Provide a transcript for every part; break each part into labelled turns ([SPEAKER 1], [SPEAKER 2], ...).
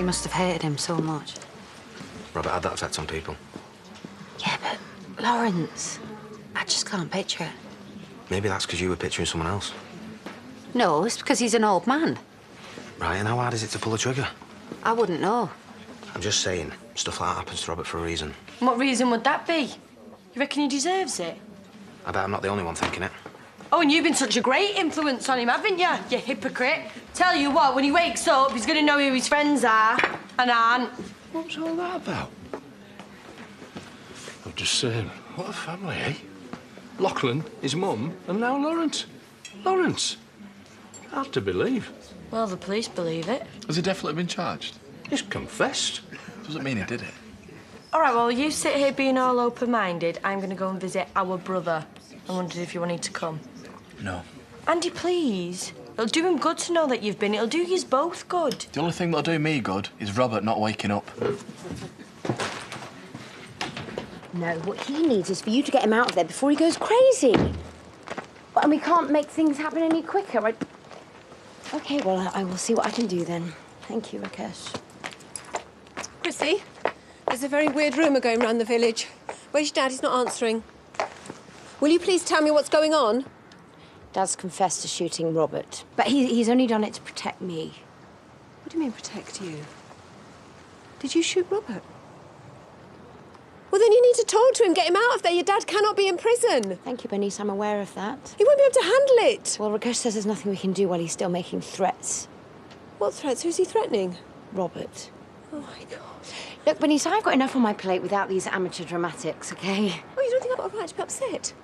[SPEAKER 1] You must have hated him so much.
[SPEAKER 2] Robert had that effect on people.
[SPEAKER 1] Yeah, but Lawrence, I just can't picture it.
[SPEAKER 2] Maybe that's because you were picturing someone else.
[SPEAKER 1] No, it's because he's an old man.
[SPEAKER 2] Right, and how hard is it to pull a trigger?
[SPEAKER 1] I wouldn't know.
[SPEAKER 2] I'm just saying, stuff like that happens to Robert for a reason.
[SPEAKER 3] What reason would that be? You reckon he deserves it?
[SPEAKER 2] I bet I'm not the only one thinking it.
[SPEAKER 3] Oh, and you've been such a great influence on him, haven't you? You hypocrite. Tell you what, when he wakes up, he's going to know who his friends are and aren't.
[SPEAKER 4] What's all that about? I'm just saying, what a family, eh? Lachlan, his mum, and now Lawrence. Lawrence. Hard to believe.
[SPEAKER 3] Well, the police believe it.
[SPEAKER 5] Has he definitely been charged?
[SPEAKER 4] He's confessed.
[SPEAKER 5] Doesn't mean he did it.
[SPEAKER 3] All right, well, you sit here being all open-minded. I'm going to go and visit our brother. I wondered if you wanted to come.
[SPEAKER 5] No.
[SPEAKER 3] Andy, please. It'll do him good to know that you've been. It'll do yous both good.
[SPEAKER 5] The only thing that'll do me good is Robert not waking up.
[SPEAKER 6] No, what he needs is for you to get him out of there before he goes crazy. And we can't make things happen any quicker. OK, well, I will see what I can do then. Thank you, Rakesh.
[SPEAKER 7] Chrissy, there's a very weird rumour going round the village. Where's your dad? He's not answering. Will you please tell me what's going on?
[SPEAKER 6] Dad's confessed to shooting Robert, but he's only done it to protect me.
[SPEAKER 7] What do you mean, protect you? Did you shoot Robert? Well, then you need to talk to him, get him out of there. Your dad cannot be in prison.
[SPEAKER 6] Thank you, Bernice. I'm aware of that.
[SPEAKER 7] He won't be able to handle it.
[SPEAKER 6] Well, Rakesh says there's nothing we can do while he's still making threats.
[SPEAKER 7] What threats? Who's he threatening?
[SPEAKER 6] Robert.
[SPEAKER 7] Oh, my God.
[SPEAKER 6] Look, Bernice, I've got enough on my plate without these amateur dramatics, OK?
[SPEAKER 7] Oh, you don't think I've got a right to be upset?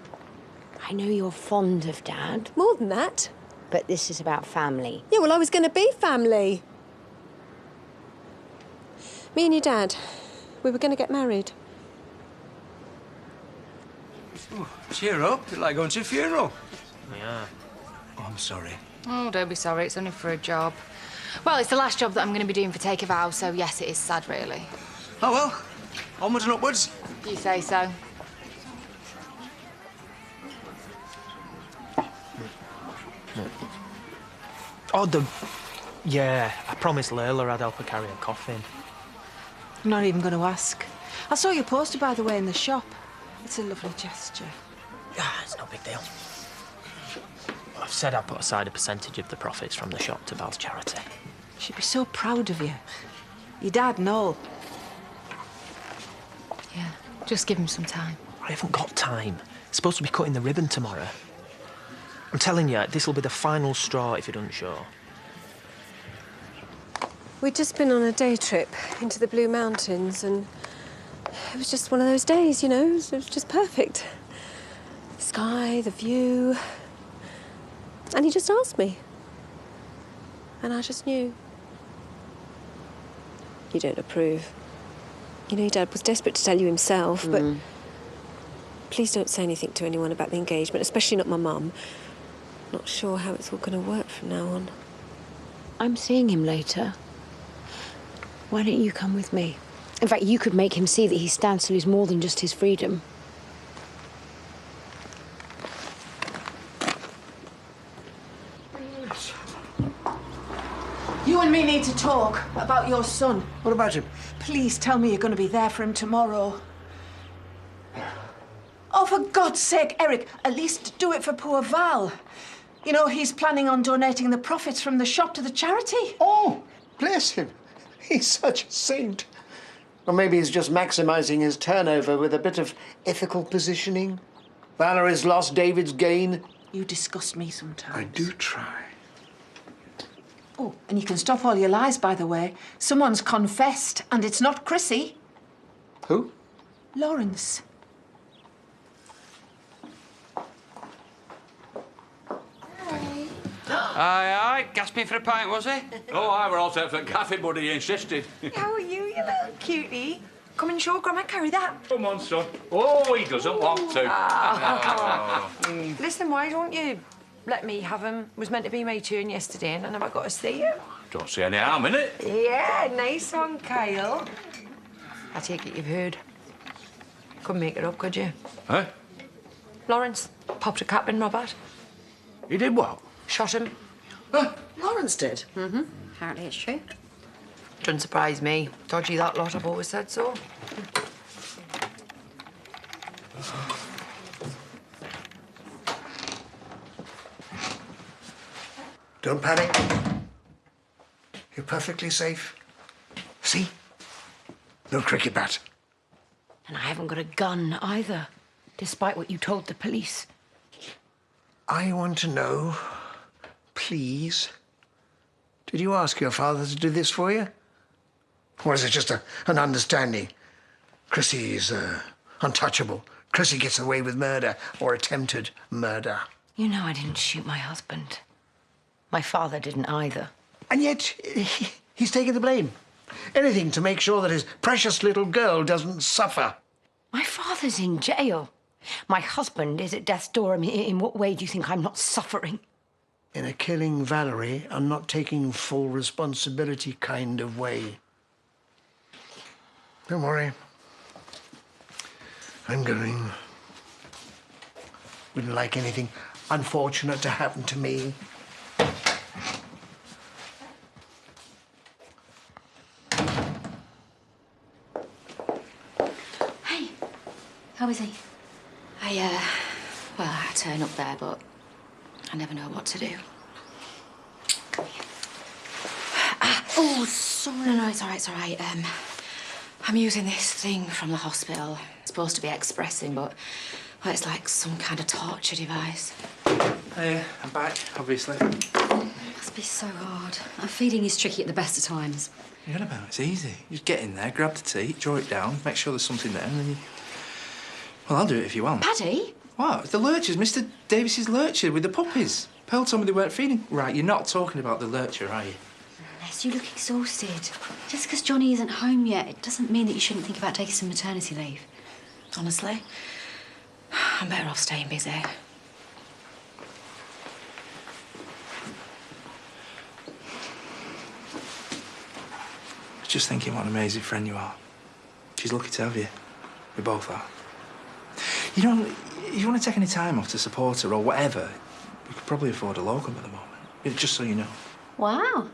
[SPEAKER 6] I know you're fond of Dad.
[SPEAKER 7] More than that.
[SPEAKER 6] But this is about family.
[SPEAKER 7] Yeah, well, I was going to be family. Me and your dad, we were going to get married.
[SPEAKER 8] Oh, cheer up. It's like going to a funeral.
[SPEAKER 9] Yeah.
[SPEAKER 8] Oh, I'm sorry.
[SPEAKER 10] Oh, don't be sorry. It's only for a job. Well, it's the last job that I'm going to be doing for Take a Vow, so yes, it is sad, really.
[SPEAKER 8] Oh, well. Onwards and upwards.
[SPEAKER 10] You say so.
[SPEAKER 9] Oh, yeah, I promised Layla I'd help her carry a coffin.
[SPEAKER 1] I'm not even going to ask. I saw your poster, by the way, in the shop. It's a lovely gesture.
[SPEAKER 9] Ah, it's no big deal. I've said I'll put aside a percentage of the profits from the shop to Val's charity.
[SPEAKER 1] She'd be so proud of you. Your dad and all.
[SPEAKER 10] Yeah, just give him some time.
[SPEAKER 9] I haven't got time. It's supposed to be cutting the ribbon tomorrow. I'm telling you, this will be the final straw if he doesn't show.
[SPEAKER 7] We'd just been on a day trip into the Blue Mountains, and it was just one of those days, you know? It was just perfect. The sky, the view. And he just asked me. And I just knew. You don't approve. You know, your dad was desperate to tell you himself, but please don't say anything to anyone about the engagement, especially not my mum. Not sure how it's all going to work from now on.
[SPEAKER 6] I'm seeing him later. Why don't you come with me? In fact, you could make him see that he stands to lose more than just his freedom.
[SPEAKER 1] You and me need to talk about your son.
[SPEAKER 8] What about him?
[SPEAKER 1] Please tell me you're going to be there for him tomorrow. Oh, for God's sake, Eric, at least do it for poor Val. You know, he's planning on donating the profits from the shop to the charity.
[SPEAKER 11] Oh, bless him. He's such a saint. Or maybe he's just maximising his turnover with a bit of ethical positioning. Valerie's lost, David's gain.
[SPEAKER 1] You disgust me sometimes.
[SPEAKER 4] I do try.
[SPEAKER 1] Oh, and you can stop all your lies, by the way. Someone's confessed, and it's not Chrissy.
[SPEAKER 11] Who?
[SPEAKER 1] Lawrence.
[SPEAKER 8] Aye, gasping for a pint, was he? Oh, aye, we're all set for coffee, buddy, he insisted.
[SPEAKER 3] How are you, you little cutie? Come and show Grandma carry that.
[SPEAKER 8] Come on, son. Oh, he doesn't want to.
[SPEAKER 3] Listen, why don't you let me have him? Was meant to be my turn yesterday and I never got to see you.
[SPEAKER 8] Don't see any harm in it.
[SPEAKER 3] Yeah, nice one, Kyle. I take it you've heard. Couldn't make it up, could you?
[SPEAKER 8] Huh?
[SPEAKER 3] Lawrence popped a cap in Robert.
[SPEAKER 8] He did what?
[SPEAKER 3] Shot him.
[SPEAKER 1] Lawrence did?
[SPEAKER 10] Apparently it's true.
[SPEAKER 12] Doesn't surprise me. Dodgy, that lot, I've always said so.
[SPEAKER 11] Don't panic. You're perfectly safe. See? No cricket bat.
[SPEAKER 6] And I haven't got a gun either, despite what you told the police.
[SPEAKER 11] I want to know, please, did you ask your father to do this for you? Or is it just an understanding? Chrissy's untouchable. Chrissy gets away with murder or attempted murder.
[SPEAKER 6] You know I didn't shoot my husband. My father didn't either.
[SPEAKER 11] And yet, he's taking the blame. Anything to make sure that his precious little girl doesn't suffer.
[SPEAKER 6] My father's in jail. My husband is at death's door. I mean, in what way do you think I'm not suffering?
[SPEAKER 11] In a killing Valerie and not taking full responsibility kind of way. Don't worry. I'm going. Wouldn't like anything unfortunate to happen to me.
[SPEAKER 10] Hey, how is he? Well, I had to turn up there, but I never know what to do. Come here. Oh, sorry. No, it's all right, it's all right. I'm using this thing from the hospital. It's supposed to be expressing, but well, it's like some kind of torture device.
[SPEAKER 13] Hey, I'm back, obviously.
[SPEAKER 10] It must be so hard. Feeding is tricky at the best of times.
[SPEAKER 13] You're on about it's easy. You just get in there, grab the tea, draw it down, make sure there's something there, and then you... Well, I'll do it if you want.
[SPEAKER 10] Paddy?
[SPEAKER 13] What? It's the lurchers, Mr. Davis's lurcher with the puppies. Pearl told me they weren't feeding. Right, you're not talking about the lurcher, are you?
[SPEAKER 10] Les, you look exhausted. Just because Johnny isn't home yet, it doesn't mean that you shouldn't think about taking some maternity leave. Honestly, I'm better off staying busy.
[SPEAKER 13] I was just thinking what an amazing friend you are. She's lucky to have you. We both are. You know, if you want to take any time off to support her or whatever, we could probably afford a locum at the moment. Just so you know.
[SPEAKER 10] Wow.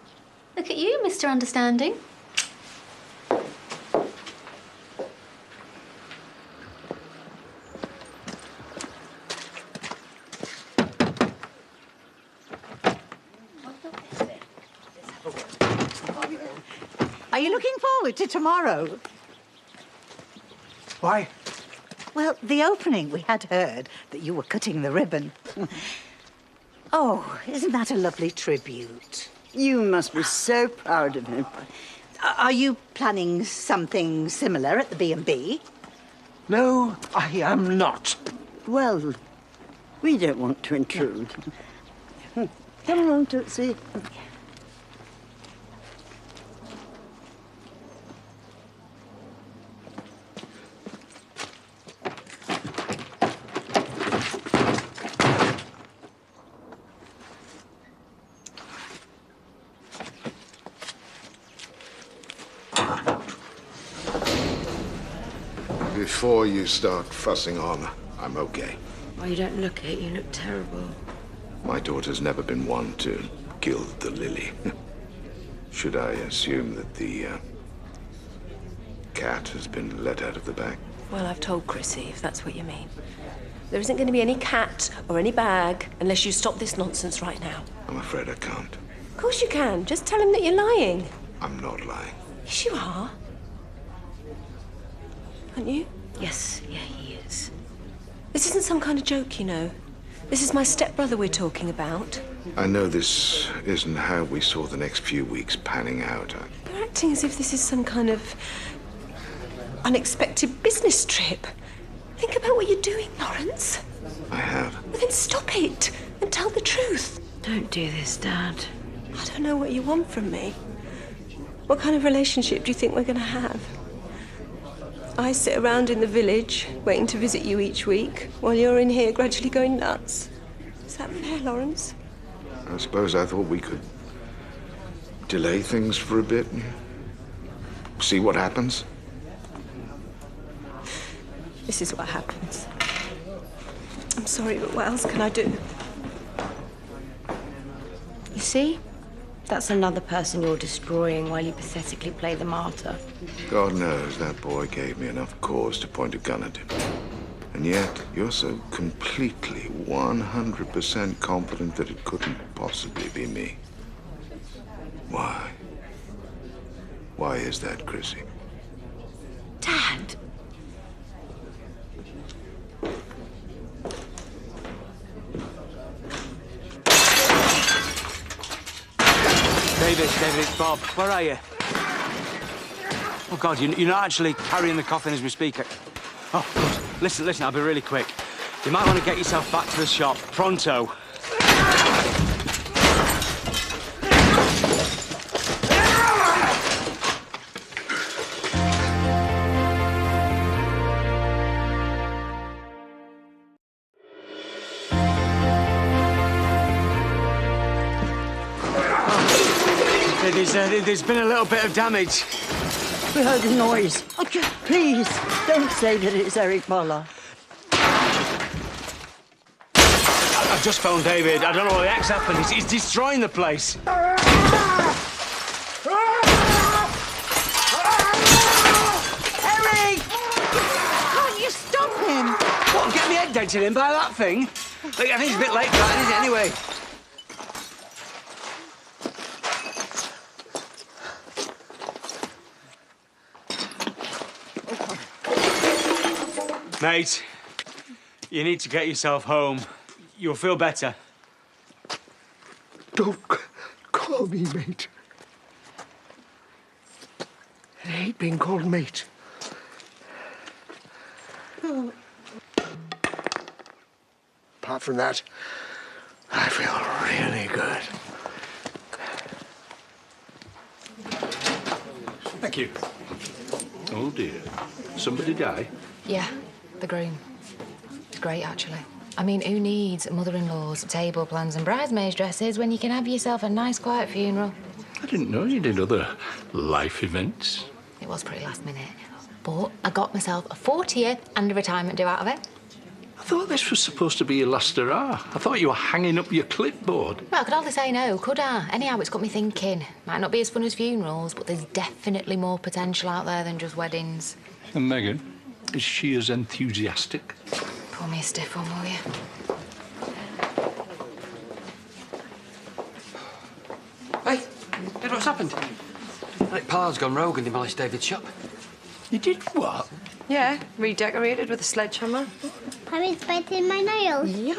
[SPEAKER 10] Look at you, Mr. Understanding.
[SPEAKER 14] Are you looking forward to tomorrow?
[SPEAKER 11] Why?
[SPEAKER 14] Well, the opening, we had heard that you were cutting the ribbon. Oh, isn't that a lovely tribute?
[SPEAKER 15] You must be so proud of him.
[SPEAKER 14] Are you planning something similar at the B&B?
[SPEAKER 11] No, I am not.
[SPEAKER 15] Well, we don't want to intrude. Come along, Tootsie.
[SPEAKER 16] Before you start fussing on, I'm okay.
[SPEAKER 6] Oh, you don't look it. You look terrible.
[SPEAKER 16] My daughter's never been one to gild the lily. Should I assume that the cat has been let out of the bag?
[SPEAKER 7] Well, I've told Chrissy, if that's what you mean. There isn't going to be any cat or any bag unless you stop this nonsense right now.
[SPEAKER 16] I'm afraid I can't.
[SPEAKER 7] Of course you can. Just tell him that you're lying.
[SPEAKER 16] I'm not lying.
[SPEAKER 7] Yes, you are. Aren't you?
[SPEAKER 6] Yes, yeah, he is.
[SPEAKER 7] This isn't some kind of joke, you know. This is my stepbrother we're talking about.
[SPEAKER 16] I know this isn't how we saw the next few weeks panning out.
[SPEAKER 7] You're acting as if this is some kind of unexpected business trip. Think about what you're doing, Lawrence.
[SPEAKER 16] I have.
[SPEAKER 7] Well, then stop it and tell the truth.
[SPEAKER 6] Don't do this, Dad.
[SPEAKER 7] I don't know what you want from me. What kind of relationship do you think we're going to have? I sit around in the village, waiting to visit you each week, while you're in here gradually going nuts. Is that fair, Lawrence?
[SPEAKER 16] I suppose I thought we could delay things for a bit and see what happens.
[SPEAKER 7] This is what happens. I'm sorry, but what else can I do?
[SPEAKER 6] You see? That's another person you're destroying while you pathetically play the martyr.
[SPEAKER 16] God knows that boy gave me enough cause to point a gun at him. And yet, you're so completely, 100% confident that it couldn't possibly be me. Why? Why is that, Chrissy?
[SPEAKER 1] Dad!
[SPEAKER 8] David, it's Bob. Where are you? Oh, God, you're not actually carrying the coffin as we speak. Oh, good. Listen, I'll be really quick. You might want to get yourself back to the shop. Pronto. There's been a little bit of damage.
[SPEAKER 15] We heard a noise. Oh, please, don't say that it's Eric Bollard.
[SPEAKER 8] I've just phoned David. I don't know what the heck's happened. He's destroying the place.
[SPEAKER 15] Eric! Can't you stop him?
[SPEAKER 8] What, get me head dented in by that thing? Look, I think it's a bit late for that, isn't it, anyway? Mate, you need to get yourself home. You'll feel better.
[SPEAKER 11] Don't call me mate. I hate being called mate. Apart from that, I feel really good.
[SPEAKER 4] Thank you. Oh, dear. Somebody die?
[SPEAKER 10] Yeah, the groom. It's great, actually. I mean, who needs mother-in-laws, table plans and bridesmaids' dresses when you can have yourself a nice, quiet funeral?
[SPEAKER 4] I didn't know you did other life events.
[SPEAKER 10] It was pretty last minute. But I got myself a 40th and a retirement due out of it.
[SPEAKER 4] I thought this was supposed to be your last hurrah. I thought you were hanging up your clipboard.
[SPEAKER 10] Well, I could hardly say no, could I? Anyhow, it's got me thinking. Might not be as fun as funerals, but there's definitely more potential out there than just weddings.
[SPEAKER 4] And Megan, is she as enthusiastic?
[SPEAKER 10] Pour me a stiff one, will you?
[SPEAKER 17] Hey, Dad, what's happened? I think Pa's gone rogue and demolished David's shop.
[SPEAKER 4] You did what?
[SPEAKER 3] Yeah, redecorated with a sledgehammer.
[SPEAKER 18] Papa's biting my nails.
[SPEAKER 9] Yeah.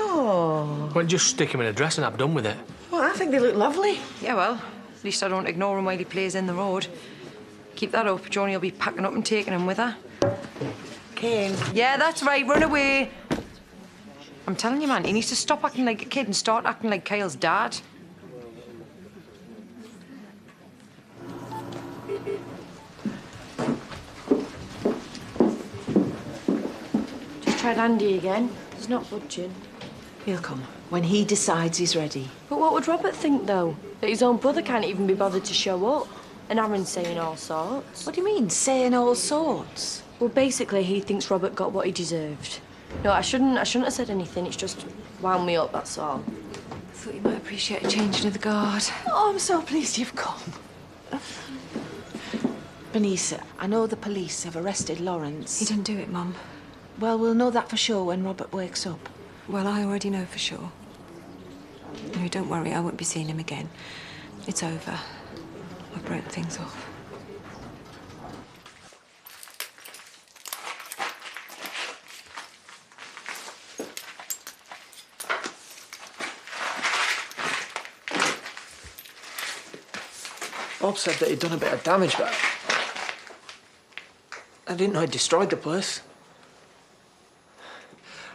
[SPEAKER 9] Well, just stick him in a dress and have done with it.
[SPEAKER 3] Well, I think they look lovely. Yeah, well, at least I don't ignore him while he plays in the road. Keep that up, Johnny will be packing up and taking him with her.
[SPEAKER 15] Kane.
[SPEAKER 3] Yeah, that's right, run away. I'm telling you, man, he needs to stop acting like a kid and start acting like Kyle's dad. Just tried Andy again. He's not budging.
[SPEAKER 1] He'll come when he decides he's ready.
[SPEAKER 3] But what would Robert think, though? That his own brother can't even be bothered to show up? And Aaron's saying all sorts.
[SPEAKER 1] What do you mean, saying all sorts?
[SPEAKER 3] Well, basically, he thinks Robert got what he deserved. No, I shouldn't have said anything. It's just wound me up, that's all.
[SPEAKER 10] I thought you might appreciate a change to the guard.
[SPEAKER 1] Oh, I'm so pleased you've come. Bernice, I know the police have arrested Lawrence.
[SPEAKER 7] He didn't do it, Mum.
[SPEAKER 1] Well, we'll know that for sure when Robert wakes up.
[SPEAKER 7] Well, I already know for sure. No, don't worry, I won't be seeing him again. It's over. I've broken things off.
[SPEAKER 9] Bob said that he'd done a bit of damage, but I didn't know he'd destroyed the place.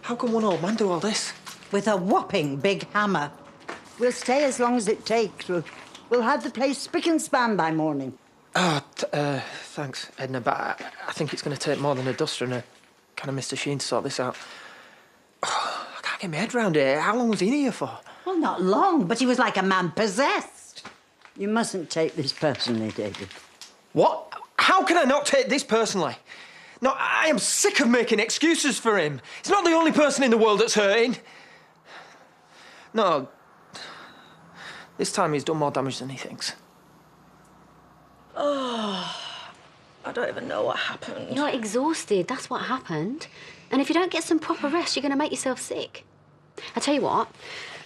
[SPEAKER 9] How can one old man do all this?
[SPEAKER 15] With a whopping big hammer. We'll stay as long as it takes. We'll have the place spick and span by morning.
[SPEAKER 9] Thanks, Edna, but I think it's going to take more than a duster and a kind of Mr. Sheen to sort this out. Oh, I can't get my head round it. How long was he in here for?
[SPEAKER 15] Well, not long, but he was like a man possessed. You mustn't take this personally, David.
[SPEAKER 9] What? How can I not take this personally? No, I am sick of making excuses for him. He's not the only person in the world that's hurting. No, This time he's done more damage than he thinks.
[SPEAKER 6] Oh,
[SPEAKER 7] I don't even know what happened.
[SPEAKER 6] you're exhausted. That's what happened. And if you don't get some proper rest, you're going to make yourself sick. I tell you what,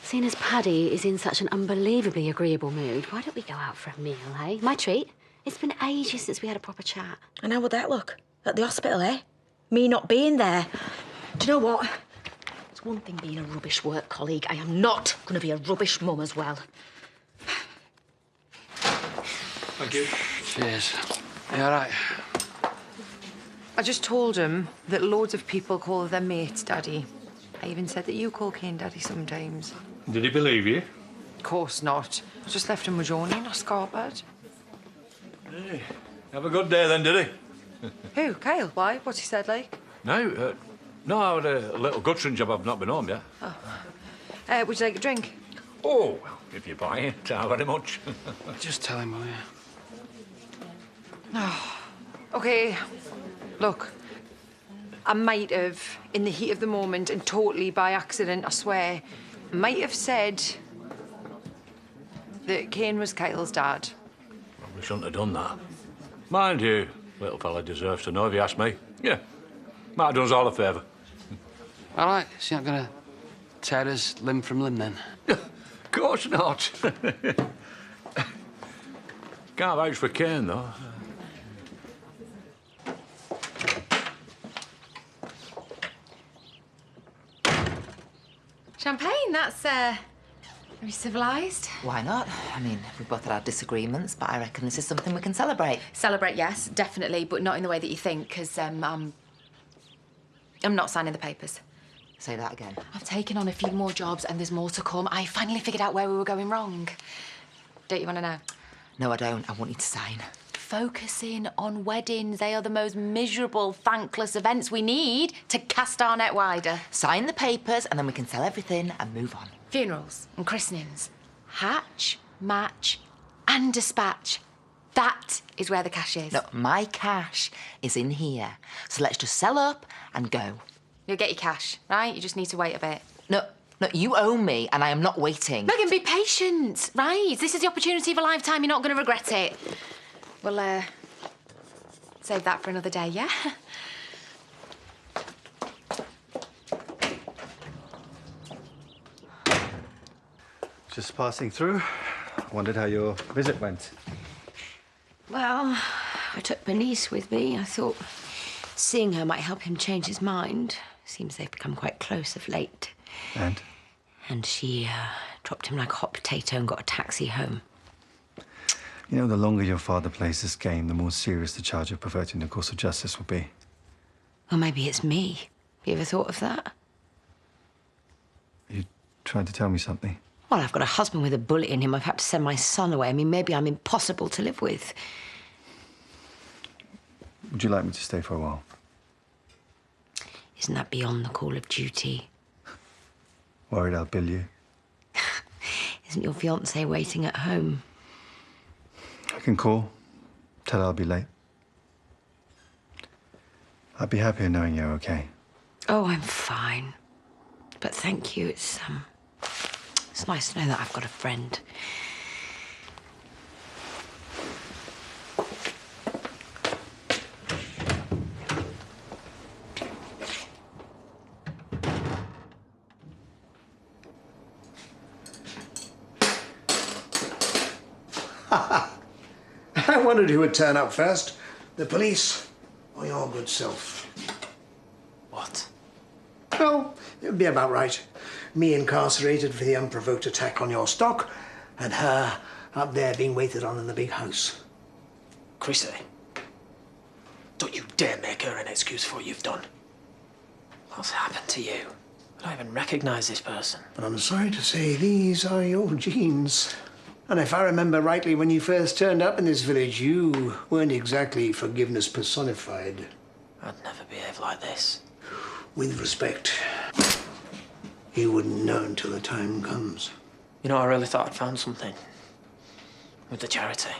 [SPEAKER 6] seeing as Paddy is in such an unbelievably agreeable mood, why don't we go out for a meal, eh? My treat. It's been ages since we had a proper chat.
[SPEAKER 7] And how would that look? At the hospital, eh? Me not being there.
[SPEAKER 10] Do you know what? It's one thing being a rubbish work colleague. I am not going to be a rubbish mum as well.
[SPEAKER 4] Thank you.
[SPEAKER 17] Cheers. You all right?
[SPEAKER 12] I just told him that loads of people call their mates Daddy. I even said that you call Kane Daddy sometimes.
[SPEAKER 4] Did he believe you?
[SPEAKER 12] Of course not. I just left him with Joni in a scarpet.
[SPEAKER 4] Hey, have a good day then, did he?
[SPEAKER 12] Who? Kyle? Why? What's he said like?
[SPEAKER 4] No, no, I had a little guttering job. I've not been home yet.
[SPEAKER 12] Oh. Would you like a drink?
[SPEAKER 4] Oh, well, if you buy it, how very much.
[SPEAKER 17] Just tell him, will you?
[SPEAKER 12] Oh. OK. Look, I might have, in the heat of the moment and totally by accident, I swear, might have said that Kane was Kyle's dad.
[SPEAKER 4] We shouldn't have done that. Mind you, little fella deserves to know if you ask me. Yeah, might have done us all a favour.
[SPEAKER 17] All right, so you're not going to tear us limb from limb, then?
[SPEAKER 4] Of course not. Can't vouch for Kane, though.
[SPEAKER 10] Champagne, that's, very civilised.
[SPEAKER 12] Why not? I mean, we both had our disagreements, but I reckon this is something we can celebrate.
[SPEAKER 10] Celebrate, yes, definitely, but not in the way that you think, because, I'm not signing the papers.
[SPEAKER 12] Say that again.
[SPEAKER 10] I've taken on a few more jobs and there's more to come. I finally figured out where we were going wrong. Don't you want to know?
[SPEAKER 12] No, I don't. I want you to sign.
[SPEAKER 10] Focusing on weddings. They are the most miserable, thankless events we need to cast our net wider.
[SPEAKER 12] Sign the papers and then we can sell everything and move on.
[SPEAKER 10] Funerals and christenings. Hatch, match and dispatch. That is where the cash is.
[SPEAKER 12] No, my cash is in here. So let's just sell up and go.
[SPEAKER 10] You'll get your cash, right? You just need to wait a bit.
[SPEAKER 12] No, you owe me and I am not waiting.
[SPEAKER 10] Megan, be patient, right? This is the opportunity of a lifetime. You're not going to regret it. We'll, save that for another day, yeah?
[SPEAKER 19] Just passing through. Wondered how your visit went.
[SPEAKER 6] Well, I took my niece with me. I thought seeing her might help him change his mind. Seems they've become quite close of late.
[SPEAKER 19] And?
[SPEAKER 6] And she dropped him like a hot potato and got a taxi home.
[SPEAKER 19] You know, the longer your father plays this game, the more serious the charge of perverting the course of justice will be.
[SPEAKER 6] Well, maybe it's me. You ever thought of that?
[SPEAKER 19] You trying to tell me something?
[SPEAKER 6] Well, I've got a husband with a bullet in him. I've had to send my son away. I mean, maybe I'm impossible to live with.
[SPEAKER 19] Would you like me to stay for a while?
[SPEAKER 6] Isn't that beyond the call of duty?
[SPEAKER 19] Worried I'll bill you?
[SPEAKER 6] Isn't your fiancé waiting at home?
[SPEAKER 19] I can call. Tell her I'll be late. I'd be happier knowing you're okay.
[SPEAKER 6] Oh, I'm fine. But thank you. It's nice to know that I've got a friend.
[SPEAKER 11] I wondered who would turn up first. The police or your good self.
[SPEAKER 9] What?
[SPEAKER 11] Well, it would be about right. Me incarcerated for the unprovoked attack on your stock, and her up there being waited on in the big house.
[SPEAKER 9] Chrissy, don't you dare make her an excuse for what you've done. What's happened to you? I don't even recognise this person.
[SPEAKER 11] But I'm sorry to say, these are your genes. And if I remember rightly, when you first turned up in this village, you weren't exactly forgiveness personified.
[SPEAKER 9] I'd never behave like this.
[SPEAKER 11] With respect, you wouldn't know until the time comes.
[SPEAKER 9] You know, I really thought I'd found something. With the charity.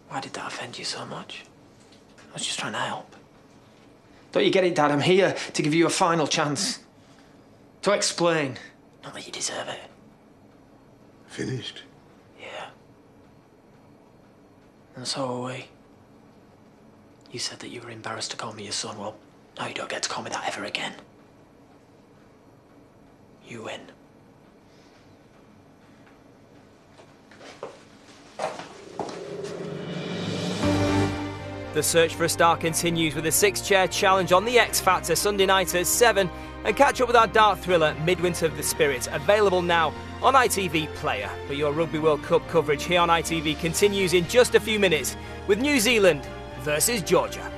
[SPEAKER 9] Why did that offend you so much? I was just trying to help. Don't you get it, Dad? I'm here to give you a final chance. To explain. Not that you deserve it.
[SPEAKER 11] Finished?
[SPEAKER 9] Yeah. And so are we. You said that you were embarrassed to call me your son. Well, now you don't get to call me that ever again. You win.
[SPEAKER 20] The search for a star continues with a 6-chair challenge on the X Factor Sunday night at 7, and catch up with our dark thriller Midwinter of the Spirit, available now on ITV Player. But your Rugby World Cup coverage here on ITV continues in just a few minutes with New Zealand versus Georgia.